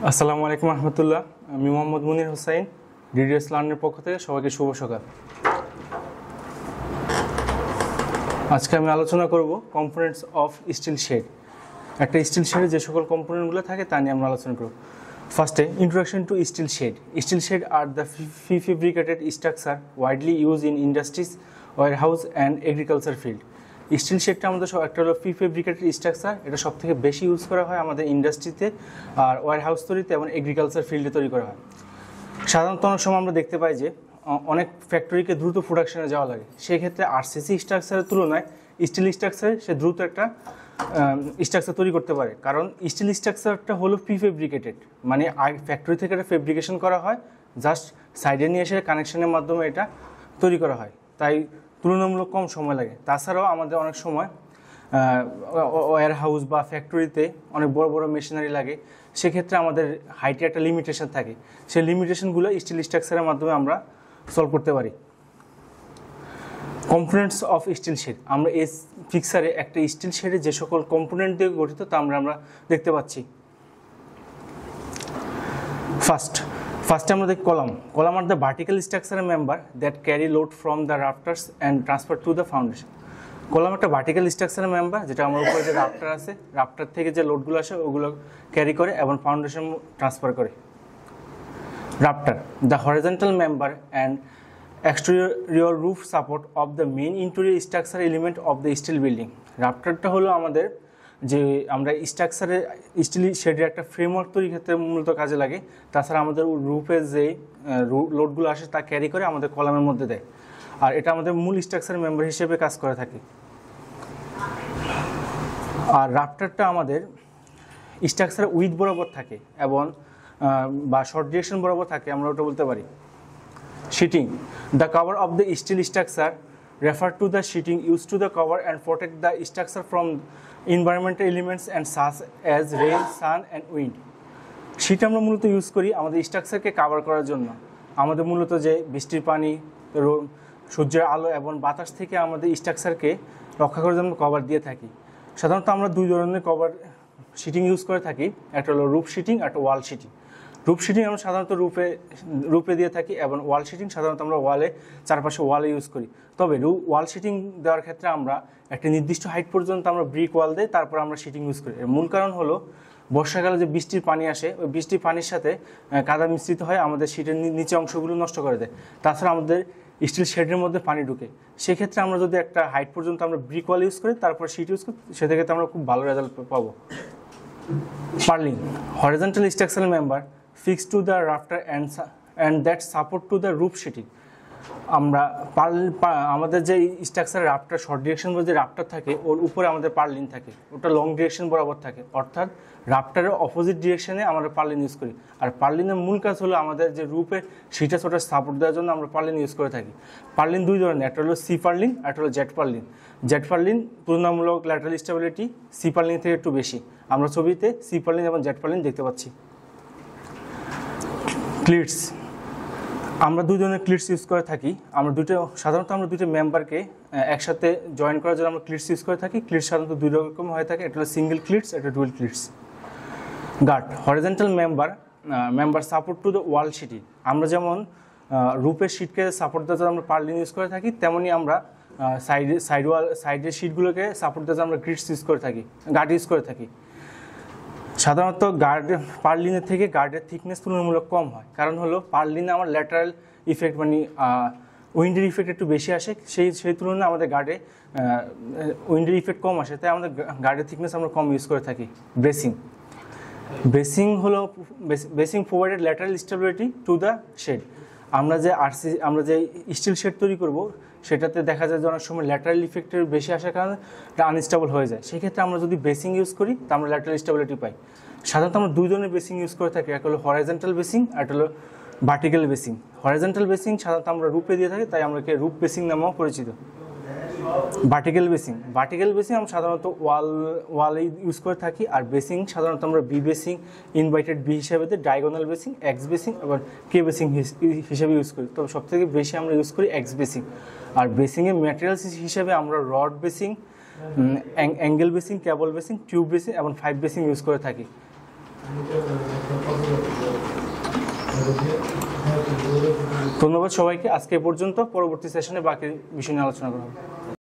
আসসালামু আলাইকুম রহমতুল্লাহ। আমি মোহাম্মদ মুনির হোসাইন, ডিডিএস লার্নের পক্ষ থেকে সবাইকে শুভ সকাল। আজকে আমি আলোচনা করব কম্পোনেন্টস অফ স্টিল শেড। একটা স্টিল শেডে যে সকল কম্পোনেন্টগুলো থাকে তা নিয়ে আমরা আলোচনা করব। ফার্স্টে introduction to steel shed. Steel shed are the prefabricated structure widely use in industries, warehouse and agriculture field. Steel শেডটা আমাদের একটা হলো প্রিফেব্রিকেটেড স্ট্রাকচার, এটা সব থেকে বেশি ইউজ করা হয় আমাদের ইন্ডাস্ট্রিতে আর ওয়ারহাউস তৈরিতে এবং এগ্রিকালচার ফিল্ডে তৈরি করা হয়। সাধারণত অনেক সময় আমরা দেখতে পাই যে অনেক ফ্যাক্টরিকে দ্রুত প্রোডাকশনে যাওয়া লাগে, সেই ক্ষেত্রে আরসিসি স্ট্রাকচারের তুলনায় স্টিল স্ট্রাকচারে সে দ্রুত একটা স্ট্রাকচার তৈরি করতে পারে, কারণ স্টিল স্ট্রাকচারটা হলো প্রিফেব্রিকেটেড, মানে ফ্যাক্টরি থেকে এটা ফেব্রিকেশন করা হয়, জাস্ট সাইডে নিয়ে এসে কানেকশনের মাধ্যমে এটা তৈরি করা হয়, তাই তুলনামূলক কম সময় লাগে। তাছাড়াও আমাদের অনেক সময় ওয়্যার হাউস বা ফ্যাক্টরিতে অনেক বড় বড় মেশিনারি লাগে, সেক্ষেত্রে আমাদের হাইটে একটা লিমিটেশন থাকে, সেই লিমিটেশনগুলো স্টিল স্ট্রাকচারের মাধ্যমে আমরা সলভ করতে পারি। কম্পোনেন্টস অফ স্টিল শেড, আমরা এই পিকচারে একটা স্টিল শেডে যে সকল কম্পোনেন্ট দিয়ে গঠিত তা আমরা দেখতে পাচ্ছি। ফার্স্টে আমরা দেখি column are the vertical structural member that carry load from the rafters and transfer to the foundation. Column একটা ভার্টিক্যাল স্ট্রাকচারাল মেম্বার, যেটা আমার উপরে যে রাফটার আছে, রাফটার থেকে যে লোডগুলো আসে ওগুলো ক্যারি করে এবং ফাউন্ডেশন ট্রান্সফার করে। Rafter the horizontal member and exterior roof support of the main interior structure element of the steel building. রাফটারটা হলো আমাদের যে আমরা স্ট্রাকচারে স্টিল শেডের একটা ফ্রেমওয়ার্ক তৈরির ক্ষেত্রে মূলত কাজে লাগে, তাছাড়া আমাদের রুফে যে লোডগুলো আসে তা ক্যারি করে আমাদের কলামের মধ্যে দেয়, আর এটা আমাদের মূল স্ট্রাকচার মেম্বার হিসেবে কাজ করে থাকে। আর রাফটারটা আমাদের স্ট্রাকচারে উইথ বরাবর থাকে এবং বা শর্ট ডিরেকশন বরাবর থাকে, আমরা ওটা বলতে পারি। Sheeting, the cover of the steel structure refer to the sheeting used to the cover and protect the structure from environmental elements and such as rain, sun and wind. Sheet আমরা মূলত use করি আমাদের স্ট্রাকচারকে cover করার জন্য, আমাদের মূলত যে বৃষ্টির পানি, সূর্যের আলো এবং বাতাস থেকে আমাদের স্ট্রাকচারকে রক্ষা করার জন্য কভার দিয়ে থাকি। সাধারণত আমরা দুই ধরনের কভার শিটিং ইউজ করে থাকি, একটা হলো রুফ শিটিং আর একটা ওয়াল শিটিং। রুফ শিটিং আমরা সাধারণত রুফে দিয়ে থাকি এবং ওয়াল শিটিং সাধারণত আমরা চারপাশে ওয়ালে ইউজ করি। তবে ওয়াল শিটিং দেওয়ার ক্ষেত্রে আমরা একটা নির্দিষ্ট হাইট পর্যন্ত আমরা ব্রিক ওয়াল দিই, তারপর আমরা শিটিং ইউজ করি। এর মূল কারণ হলো বর্ষাকালে যে বৃষ্টির পানি আসে, ওই বৃষ্টির পানির সাথে কাদা মিশ্রিত হয়, আমাদের শিটের নিচে অংশগুলো নষ্ট করে দেয়, তাছাড়া আমাদের স্টিল শেডের মধ্যে পানি ঢুকে। সেক্ষেত্রে আমরা যদি একটা হাইট পর্যন্ত আমরা ব্রিক ওয়াল ইউজ করি, তারপর শিট ইউজ করি, সেক্ষেত্রে আমরা খুব ভালো রেজাল্ট পাবো। Purlin, horizontal structural member fixed to the rafter and that support to the roof sheeting. আমরা আমাদের যে স্ট্রাকচার রাফটার শর্ট ডিরেকশন যে রাফটার থাকে, ওর উপরে আমাদের পার্লিন থাকে, ওটা লং ডিরেকশন বরাবর থাকে, অর্থাৎ রাফটারের অপোজিট ডিরেকশনে আমরা পার্লিন ইউজ করি। আর পার্লিনের মূল কাজ হলো আমাদের যে রুফে সিটা ছোটার সাপোর্ট দেওয়ার জন্য আমরা পার্লিন ইউজ করে থাকি। পার্লিন দুই ধরনের, একটা হলো সি পার্লিন আর একটা হলো জেট পার্লিন। জেট পার্লিন তুলনামূলক ল্যাটারাল স্টেবিলিটি সি পার্লিন থেকে একটু বেশি, আমরা ছবিতে সি পার্লিন এবং জেট পার্লিন দেখতে পাচ্ছি। ক্লিটস, আমরা দুই ধরনের ক্লিটস ইউজ করে থাকি। সাধারণত আমরা দুটো মেম্বারকে একসাথে জয়েন করার জন্য আমরা ক্লিটস ইউজ করে থাকি। ক্লিটস সাধারণত দুই রকম হয়ে থাকে, এটা হলো সিঙ্গেল ক্লিটস, এটা dual cleats. Girt, horizontal member support to the wall sheeting. আমরা যেমন রুপের শিটকে সাপোর্ট দেওয়ার জন্য আমরা পার্লিন ইউজ করে থাকি, তেমনই আমরা সাইডের শিটগুলোকে সাপোর্ট দেওয়ার জন্য আমরা গ্রিডস ইউজ করে থাকি, গার্ড ইউজ করে থাকি। সাধারণত পার্লিনের থেকে গার্ডের থিকনেস তুলনামূলক কম হয়, কারণ হলো পার্লিনে আমার ল্যাটারাল ইফেক্ট মানে উইন্ডের ইফেক্ট একটু বেশি আসে, সেই তুলনায় আমাদের গার্ডে উইন্ডের ইফেক্ট কম আসে, তাই আমাদের গার্ডের থিকনেস আমরা কম ইউজ করে থাকি। Bracing provided lateral stability to the shed. আমরা যে স্টিল শেড তৈরি করব, সেটাতে দেখা যায় যে অনেক সময় ল্যাটারাল ইফেক্টের বেশি আসার কারণে এটা আনস্টেবল হয়ে যায়। সেক্ষেত্রে আমরা যদি বেসিং ইউজ করি তা আমরা ল্যাটারাল স্টেবিলিটি পাই। সাধারণত আমরা দুই ধরনের বেসিং ইউজ করে থাকি, একটা হলো হরাইজন্টাল বেসিং আর একটা হলো ভার্টিক্যাল বেসিং। হরাইজন্টাল বেসিং সাধারণত আমরা রুপে দিয়ে থাকি, তাই আমরা রুপ বেসিং নামেও পরিচিত। ভার্টিক্যাল বেসিং আমরা সাধারণত ওয়ালে ইউজ করে থাকি, আর বেসিং সাধারণত আমরা বি বেসিং, ইনভাইটেড বি হিসেবে, ডায়াগোনাল বেসিং, এক্স বেসিং এবং কে বেসিং হিসেবে ইউজ করি। তবে সবথেকে বেশি আমরা ইউজ করি এক্স বেসিং। আর বেসিংয়ের ম্যাটেরিয়ালস হিসেবে আমরা রড বেসিং, অ্যাঙ্গেল বেসিং, কেবল বেসিং, টিউব বেসিং এবং 5 বেসিং ইউজ করে থাকি। ধন্যবাদ সবাইকে। আজকে এ পর্যন্ত, পরবর্তী সেশনে বাকি বিষয় নিয়ে আলোচনা করা হবে।